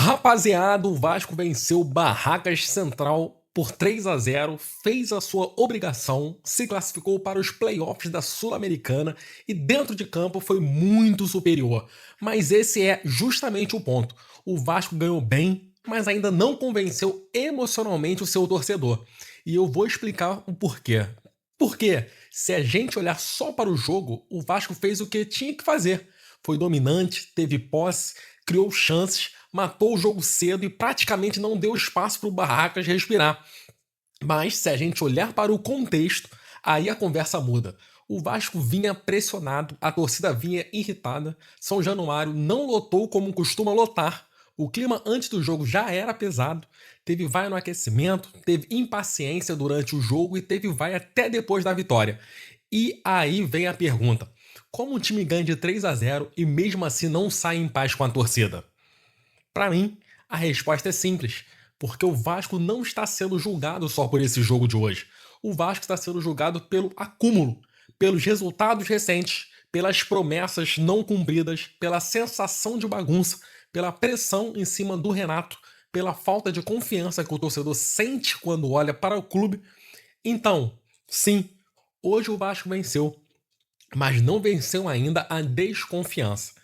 Rapaziada, o Vasco venceu o Barracas Central por 3-0, fez a sua obrigação, se classificou para os playoffs da Sul-Americana e dentro de campo foi muito superior. Mas esse é justamente o ponto. O Vasco ganhou bem, mas ainda não convenceu emocionalmente o seu torcedor. E eu vou explicar o porquê. Porque se a gente olhar só para o jogo, o Vasco fez o que tinha que fazer. Foi dominante, teve posse, criou chances, matou o jogo cedo e praticamente não deu espaço para o Barracas respirar. Mas se a gente olhar para o contexto, aí a conversa muda. O Vasco vinha pressionado, a torcida vinha irritada, São Januário não lotou como costuma lotar, o clima antes do jogo já era pesado, teve vai no aquecimento, teve impaciência durante o jogo e teve vai até depois da vitória. E aí vem a pergunta: como um time ganha de 3-0 e mesmo assim não sai em paz com a torcida? Para mim, a resposta é simples, porque o Vasco não está sendo julgado só por esse jogo de hoje. O Vasco está sendo julgado pelo acúmulo, pelos resultados recentes, pelas promessas não cumpridas, pela sensação de bagunça, pela pressão em cima do Renato, pela falta de confiança que o torcedor sente quando olha para o clube. Então, sim, hoje o Vasco venceu, mas não venceu ainda a desconfiança.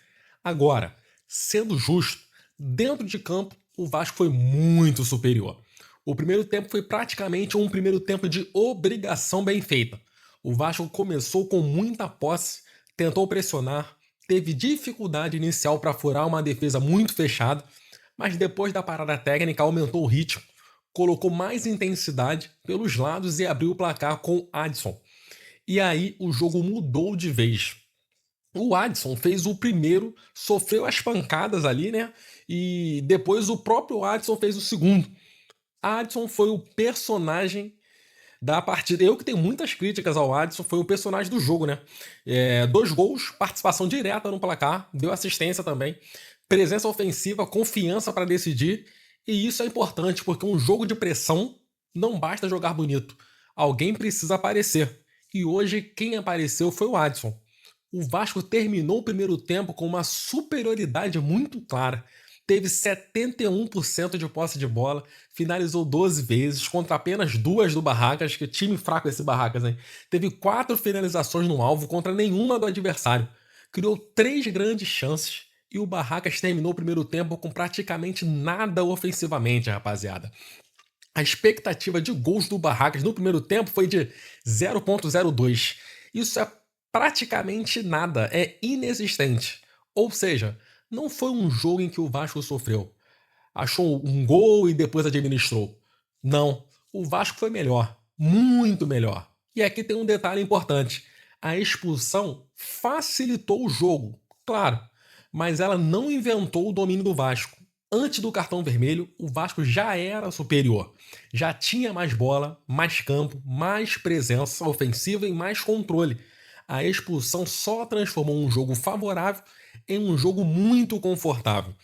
Agora, sendo justo, dentro de campo o Vasco foi muito superior. O primeiro tempo foi praticamente um primeiro tempo de obrigação bem feita. O Vasco começou com muita posse, tentou pressionar, teve dificuldade inicial para furar uma defesa muito fechada, mas depois da parada técnica aumentou o ritmo, colocou mais intensidade pelos lados e abriu o placar com o Adson. E aí o jogo mudou de vez. O Adson fez o primeiro, sofreu as pancadas ali, né? E depois o próprio Adson fez o segundo. Adson foi o personagem da partida. Eu que tenho muitas críticas ao Adson, foi o personagem do jogo, né? 2 gols, participação direta no placar, deu assistência também, presença ofensiva, confiança para decidir. E isso é importante, porque um jogo de pressão não basta jogar bonito. Alguém precisa aparecer. E hoje quem apareceu foi o Adson. O Vasco terminou o primeiro tempo com uma superioridade muito clara. Teve 71% de posse de bola, finalizou 12 vezes, contra apenas 2 do Barracas, que time fraco esse Barracas, hein? Teve 4 finalizações no alvo contra nenhuma do adversário. Criou 3 grandes chances e o Barracas terminou o primeiro tempo com praticamente nada ofensivamente, rapaziada. A expectativa de gols do Barracas no primeiro tempo foi de 0,02. Isso é praticamente nada, é inexistente. Ou seja, não foi um jogo em que o Vasco sofreu. Achou um gol e depois administrou. Não, o Vasco foi melhor, muito melhor. E aqui tem um detalhe importante: a expulsão facilitou o jogo, claro, mas ela não inventou o domínio do Vasco. Antes do cartão vermelho, o Vasco já era superior. Já tinha mais bola, mais campo, mais presença ofensiva e mais controle. A expulsão só transformou um jogo favorável em um jogo muito confortável.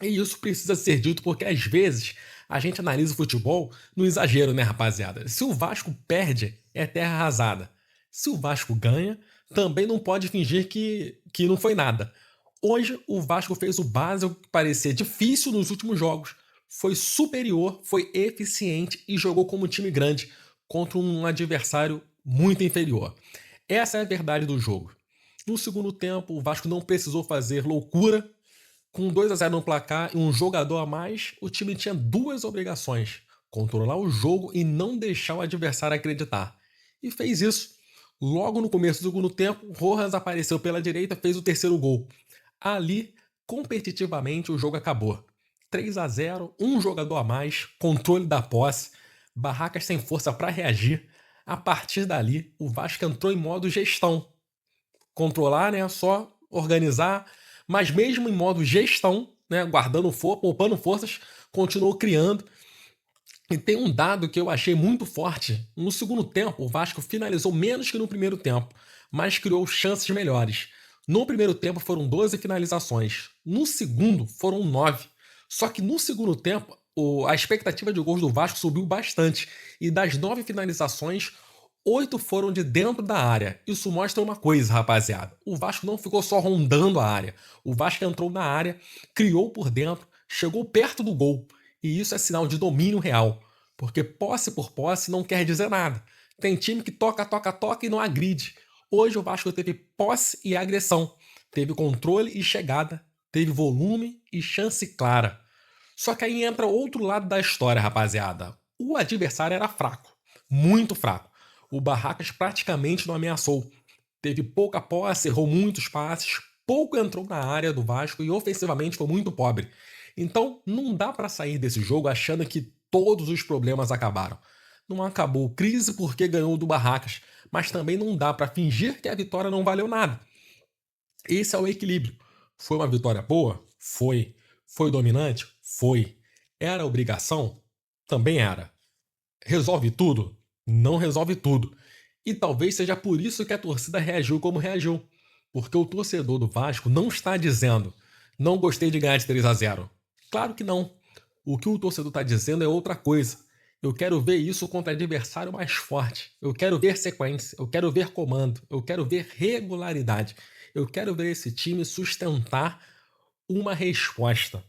E isso precisa ser dito porque às vezes a gente analisa o futebol no exagero, né, rapaziada? Se o Vasco perde, é terra arrasada. Se o Vasco ganha, também não pode fingir que não foi nada. Hoje, o Vasco fez o básico que parecia difícil nos últimos jogos. Foi superior, foi eficiente e jogou como time grande contra um adversário muito inferior. Essa é a verdade do jogo. No segundo tempo, o Vasco não precisou fazer loucura. Com 2-0 no placar e um jogador a mais, o time tinha 2 obrigações: controlar o jogo e não deixar o adversário acreditar. E fez isso. Logo no começo do segundo tempo, Rojas apareceu pela direita e fez o terceiro gol. Ali, competitivamente, o jogo acabou. 3-0, um jogador a mais, controle da posse, Barracas sem força para reagir. A partir dali, o Vasco entrou em modo gestão. Controlar, né? Só organizar, mas mesmo em modo gestão, né? Poupando forças, continuou criando. E tem um dado que eu achei muito forte. No segundo tempo, o Vasco finalizou menos que no primeiro tempo, mas criou chances melhores. No primeiro tempo foram 12 finalizações. No segundo foram 9. Só que no segundo tempo, a expectativa de gols do Vasco subiu bastante. E das 9 finalizações, 8 foram de dentro da área. Isso mostra uma coisa, rapaziada. O Vasco não ficou só rondando a área. O Vasco entrou na área, criou por dentro, chegou perto do gol. E isso é sinal de domínio real. Porque posse por posse não quer dizer nada. Tem time que toca, toca, toca e não agride. Hoje o Vasco teve posse e agressão. Teve controle e chegada. Teve volume e chance clara. Só que aí entra outro lado da história, rapaziada. O adversário era fraco. Muito fraco. O Barracas praticamente não ameaçou. Teve pouca posse, errou muitos passes, pouco entrou na área do Vasco e ofensivamente foi muito pobre. Então não dá pra sair desse jogo achando que todos os problemas acabaram. Não acabou crise porque ganhou do Barracas, mas também não dá pra fingir que a vitória não valeu nada. Esse é o equilíbrio. Foi uma vitória boa? Foi. Foi dominante? Foi. Era obrigação? Também era. Resolve tudo? Não resolve tudo. E talvez seja por isso que a torcida reagiu como reagiu. Porque o torcedor do Vasco não está dizendo: não gostei de ganhar de 3-0. Claro que não. O que o torcedor está dizendo é outra coisa. Eu quero ver isso contra adversário mais forte. Eu quero ver sequência. Eu quero ver comando. Eu quero ver regularidade. Eu quero ver esse time sustentar uma resposta.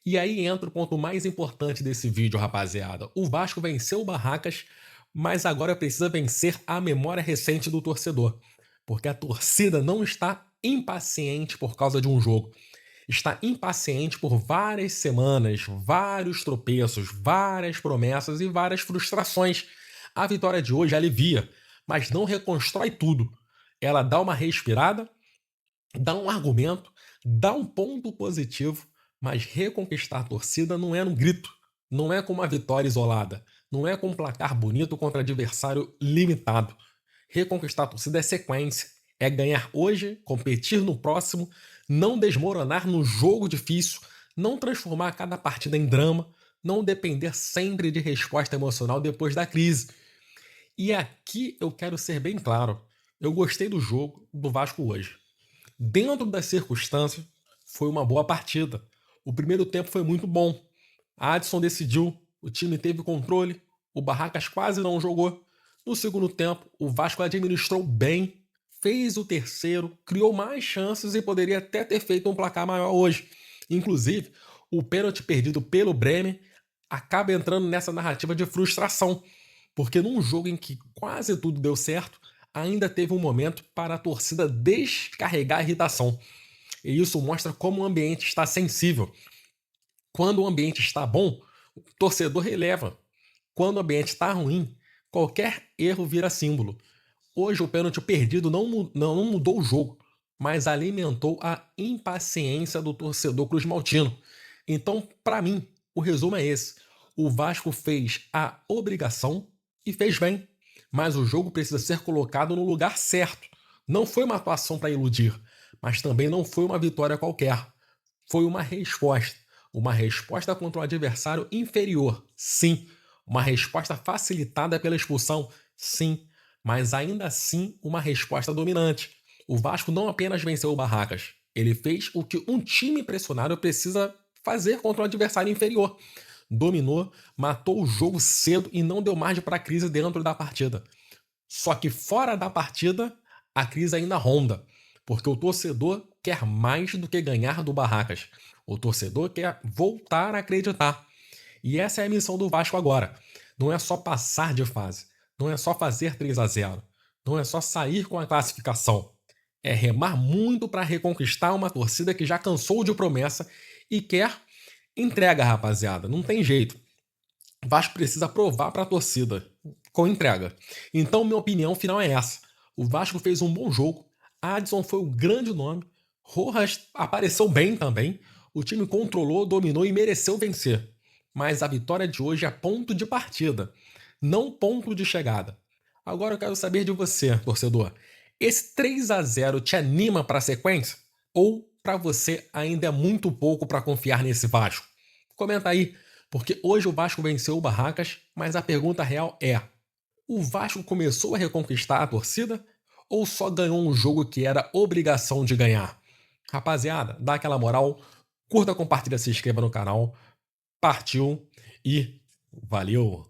E aí entra o ponto mais importante desse vídeo, rapaziada. O Vasco venceu o Barracas, mas agora precisa vencer a memória recente do torcedor. Porque a torcida não está impaciente por causa de um jogo. Está impaciente por várias semanas, vários tropeços, várias promessas e várias frustrações. A vitória de hoje alivia, mas não reconstrói tudo. Ela dá uma respirada, dá um argumento, dá um ponto positivo, mas reconquistar a torcida não é no grito, não é com uma vitória isolada, não é com um placar bonito contra adversário limitado. Reconquistar a torcida é sequência, é ganhar hoje, competir no próximo, não desmoronar no jogo difícil, não transformar cada partida em drama, não depender sempre de resposta emocional depois da crise. E aqui eu quero ser bem claro, eu gostei do jogo do Vasco hoje. Dentro das circunstâncias, foi uma boa partida. O primeiro tempo foi muito bom. A Adson decidiu, o time teve controle, o Barracas quase não jogou. No segundo tempo, o Vasco administrou bem, fez o terceiro, criou mais chances e poderia até ter feito um placar maior hoje. Inclusive, o pênalti perdido pelo Bremer acaba entrando nessa narrativa de frustração, porque num jogo em que quase tudo deu certo, ainda teve um momento para a torcida descarregar a irritação. E isso mostra como o ambiente está sensível. Quando o ambiente está bom, o torcedor releva. Quando o ambiente está ruim, qualquer erro vira símbolo. Hoje o pênalti perdido não mudou o jogo, mas alimentou a impaciência do torcedor cruz-maltino. Então, para mim, o resumo é esse. O Vasco fez a obrigação e fez bem, mas o jogo precisa ser colocado no lugar certo. Não foi uma atuação para iludir, mas também não foi uma vitória qualquer. Foi uma resposta contra um adversário inferior, sim. Uma resposta facilitada pela expulsão, sim. Mas ainda assim, uma resposta dominante. O Vasco não apenas venceu o Barracas, ele fez o que um time pressionado precisa fazer contra um adversário inferior. Dominou, matou o jogo cedo e não deu margem para a crise dentro da partida. Só que fora da partida, a crise ainda ronda, porque o torcedor quer mais do que ganhar do Barracas. O torcedor quer voltar a acreditar. E essa é a missão do Vasco agora. Não é só passar de fase, não é só fazer 3-0, não é só sair com a classificação. É remar muito para reconquistar uma torcida que já cansou de promessa e quer entrega, rapaziada. Não tem jeito. O Vasco precisa provar para a torcida com entrega. Então, minha opinião final é essa. O Vasco fez um bom jogo. Adson foi um grande nome. Rojas apareceu bem também. O time controlou, dominou e mereceu vencer. Mas a vitória de hoje é ponto de partida, não ponto de chegada. Agora eu quero saber de você, torcedor. Esse 3-0 te anima para a sequência? Ou para você ainda é muito pouco para confiar nesse Vasco? Comenta aí, porque hoje o Vasco venceu o Barracas, mas a pergunta real é: o Vasco começou a reconquistar a torcida ou só ganhou um jogo que era obrigação de ganhar? Rapaziada, dá aquela moral, curta, compartilha, se inscreva no canal, partiu e valeu!